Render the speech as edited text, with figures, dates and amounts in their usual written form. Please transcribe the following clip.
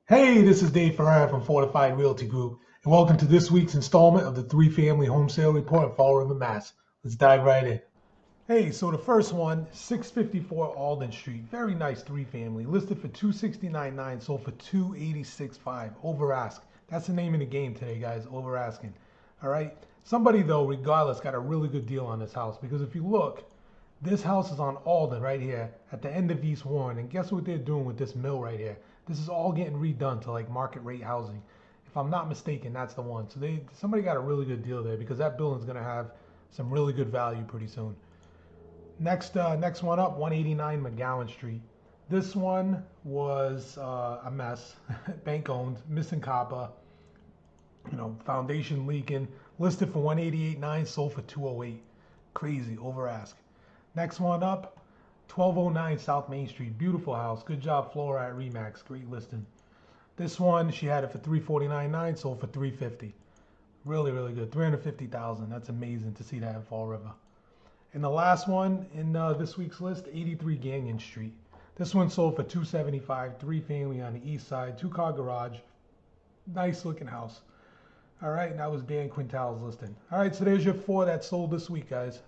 Hey, this is Dave Ferreira from Fortified Realty Group, and welcome to this week's installment of the three-family home sale report in Fall River, Mass. Let's dive right in. Hey, so the first one, 654 Alden Street, very nice three-family, listed for 269.9, sold for 286.5. Over ask. That's the name of the game today, guys. Over asking. All right. Somebody though, regardless, got a really good deal on this house because if you look, this house is on Alden right here at the end of East Warren. And guess what they're doing with this mill right here? This is all getting redone to like market rate housing. If I'm not mistaken, that's the one. So somebody got a really good deal there because that building's gonna have some really good value pretty soon. Next one up, 189 McGowan Street. This one was a mess. Bank owned, missing copper, foundation leaking. Listed for 188.9, sold for 208. Crazy, over ask. Next one up, 1209 South Main Street. Beautiful house. Good job, Flora at Remax. Great listing. This one, she had it for 349.9, sold for 350. Really, really good. 350,000. That's amazing to see that in Fall River. And the last one in this week's list, 83 Gagnon Street. This one sold for 275, three family on the east side, two-car garage. Nice looking house. All right, and that was Dan Quintal's listing. All right, so there's your four that sold this week, guys.